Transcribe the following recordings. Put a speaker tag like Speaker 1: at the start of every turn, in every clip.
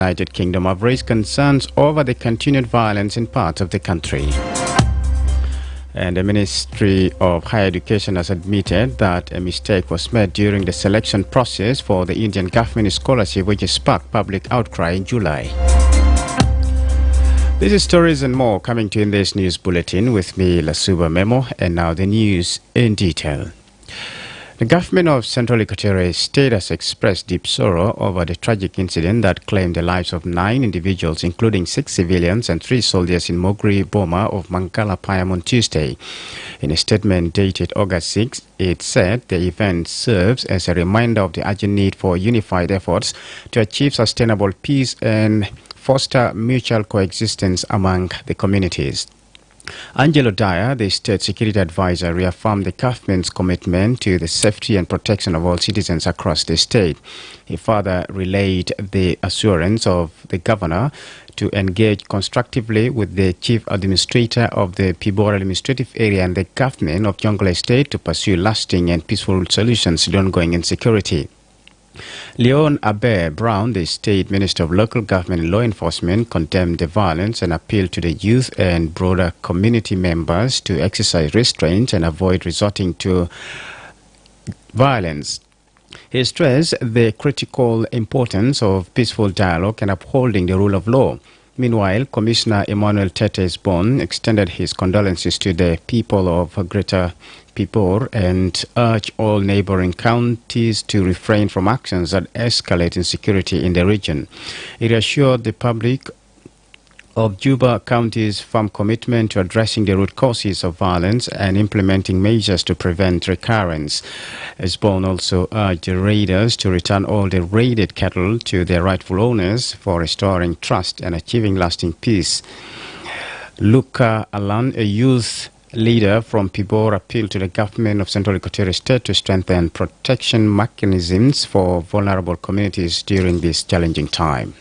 Speaker 1: United Kingdom have raised concerns over the continued violence in parts of the country. And the Ministry of Higher Education has admitted that a mistake was made during the selection process for the Indian government scholarship, which sparked public outcry in July. These stories and more coming to you in this news bulletin with me, Lasuba Memo, and now the news in detail. The government of Central Equatorial State has expressed deep sorrow over the tragic incident that claimed the lives of 9 individuals, including 6 civilians and 3 soldiers in Mogri, Boma of Mangala Payam on Tuesday. In a statement dated August 6, it said the event serves as a reminder of the urgent need for unified efforts to achieve sustainable peace and foster mutual coexistence among the communities. Angelo Dyer, the State Security Advisor, reaffirmed the government's commitment to the safety and protection of all citizens across the state. He further relayed the assurance of the governor to engage constructively with the Chief Administrator of the Pibor Administrative Area and the government of Jonglei State to pursue lasting and peaceful solutions to the ongoing insecurity. Leon Abe Brown, the State Minister of Local Government and Law Enforcement, condemned the violence and appealed to the youth and broader community members to exercise restraint and avoid resorting to violence. He stressed the critical importance of peaceful dialogue and upholding the rule of law. Meanwhile, Commissioner Emmanuel Tetesbon extended his condolences to the people of Greater Pibor and urged all neighboring counties to refrain from actions that escalate insecurity in the region. He reassured the public of Juba County's firm commitment to addressing the root causes of violence and implementing measures to prevent recurrence. Esbon also urged the raiders to return all the raided cattle to their rightful owners for restoring trust and achieving lasting peace. Luca Alan, a youth leader from Pibor, appealed to the government of Central Equatorial State to strengthen protection mechanisms for vulnerable communities during this challenging time.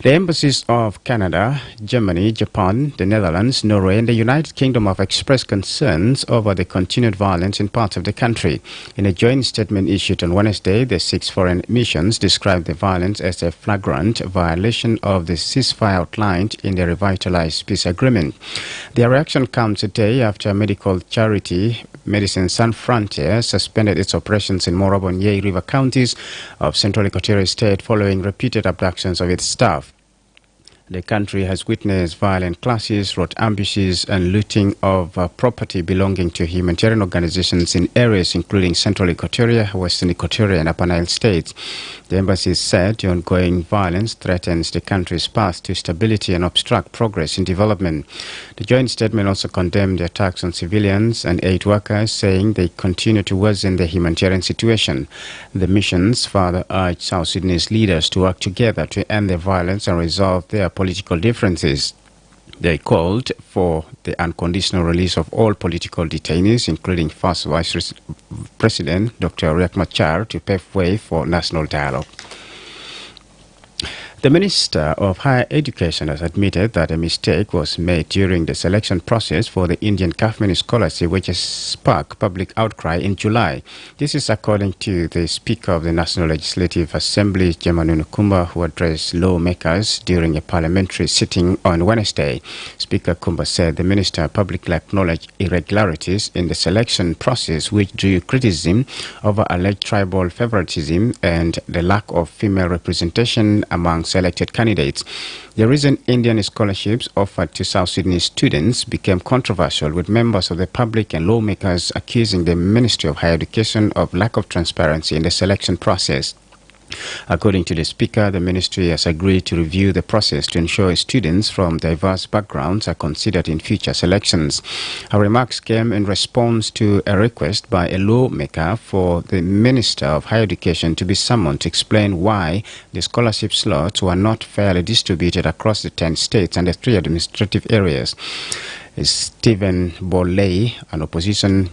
Speaker 1: The embassies of Canada, Germany, Japan, the Netherlands, Norway and the United Kingdom have expressed concerns over the continued violence in parts of the country. In a joint statement issued on Wednesday, the 6 foreign missions described the violence as a flagrant violation of the ceasefire outlined in the revitalized peace agreement. Their reaction comes a day after medical charity Medicine Sans Frontières suspended its operations in Morabo and Yei River counties of Central Equatorial State following repeated abductions of its staff. The country has witnessed violent clashes, road ambushes and looting of property belonging to humanitarian organizations in areas including Central Equatoria, Western Equatoria and Upper Nile states. The embassy said the ongoing violence threatens the country's path to stability and obstruct progress in development. The joint statement also condemned the attacks on civilians and aid workers, saying they continue to worsen the humanitarian situation. The missions further urged South Sudanese leaders to work together to end the violence and resolve their political differences. They called for the unconditional release of all political detainees, including First Vice President Dr. Riek Machar, to pave way for national dialogue. The Minister of Higher Education has admitted that a mistake was made during the selection process for the Indian government scholarship, which has sparked public outcry in July. This is according to the Speaker of the National Legislative Assembly, Jemanu Kumba, who addressed lawmakers during a parliamentary sitting on Wednesday. Speaker Kumba said the minister publicly acknowledged irregularities in the selection process, which drew criticism over alleged tribal favoritism and the lack of female representation among selected candidates. The recent Indian scholarships offered to South Sudanese students became controversial, with members of the public and lawmakers accusing the Ministry of Higher Education of lack of transparency in the selection process. According to the Speaker, the ministry has agreed to review the process to ensure students from diverse backgrounds are considered in future selections. Her remarks came in response to a request by a lawmaker for the Minister of Higher Education to be summoned to explain why the scholarship slots were not fairly distributed across the 10 states and the 3 administrative areas. Stephen Boley, an opposition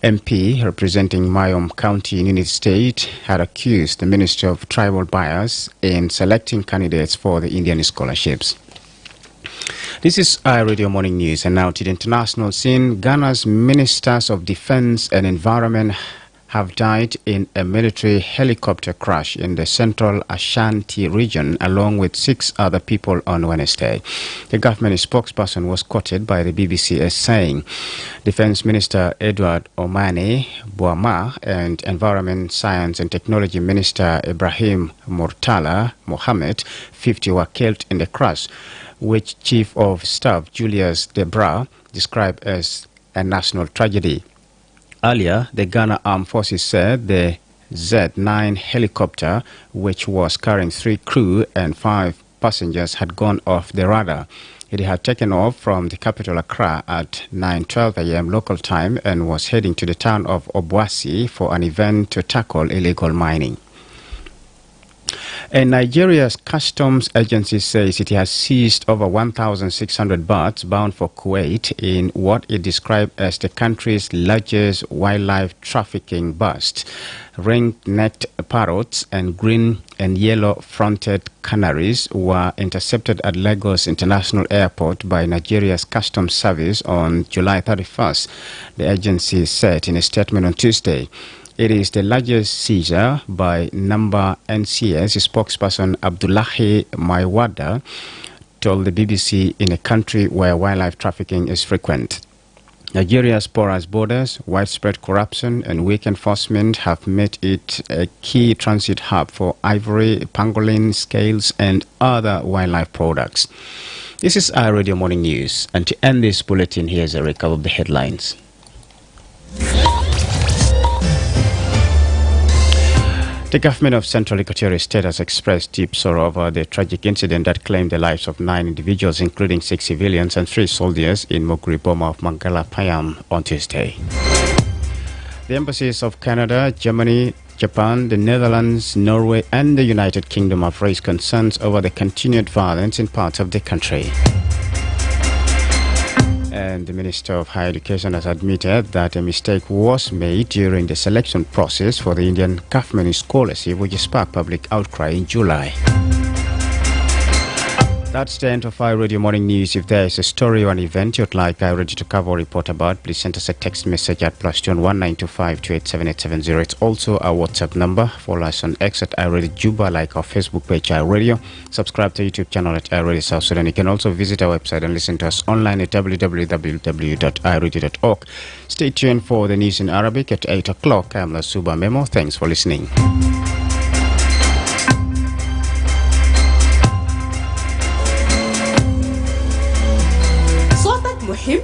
Speaker 1: MP representing Mayom County in Unity State, had accused the Ministry of tribal bias in selecting candidates for the Indian scholarships. This is iRadio Morning News, and now to the international scene. Ghana's Ministers of Defense and Environment have died in a military helicopter crash in the central Ashanti region, along with 6 other people on Wednesday. The government spokesperson was quoted by the BBC as saying, Defense Minister Edward Omane Boamah and Environment, Science and Technology Minister Ibrahim Murtala Mohammed, 50, were killed in the crash, which Chief of Staff Julius Debra described as a national tragedy. Earlier, the Ghana Armed Forces said the Z-9 helicopter, which was carrying 3 crew and 5 passengers, had gone off the radar. It had taken off from the capital Accra at 9:12 a.m. local time and was heading to the town of Obuasi for an event to tackle illegal mining. And Nigeria's customs agency says it has seized over 1,600 birds bound for Kuwait in what it described as the country's largest wildlife trafficking bust. Ring-necked parrots and green and yellow-fronted canaries were intercepted at Lagos International Airport by Nigeria's Customs Service on July 31st, the agency said in a statement on Tuesday. It is the largest seizure by number. NCS spokesperson Abdullahi Maiwada told the BBC in a country where wildlife trafficking is frequent. Nigeria's porous borders, widespread corruption and weak enforcement have made it a key transit hub for ivory, pangolin, scales and other wildlife products. This is our Radio Morning News, and to end this bulletin, here's a recap of the headlines. The government of Central Equatorial State has expressed deep sorrow over the tragic incident that claimed the lives of 9 individuals, including 6 civilians and 3 soldiers in Moguri Boma of Mangala Payam on Tuesday. The embassies of Canada, Germany, Japan, the Netherlands, Norway and the United Kingdom have raised concerns over the continued violence in parts of the country. And the Minister of Higher Education has admitted that a mistake was made during the selection process for the Indian government scholarship, which sparked public outcry in July. That's the end of our Radio Morning News. If there is a story or an event you'd like I ready to cover or report about, please send us a text message at +2 1925 287 It's also our WhatsApp number. Follow us on X at iRadio Juba, like our Facebook page iRadio. Subscribe to our YouTube channel at iRadio South Sudan. You can also visit our website and listen to us online at www.iradio.org. Stay tuned for the news in Arabic at 8 o'clock. I'm Lasuba Memo. Thanks for listening.
Speaker 2: مهم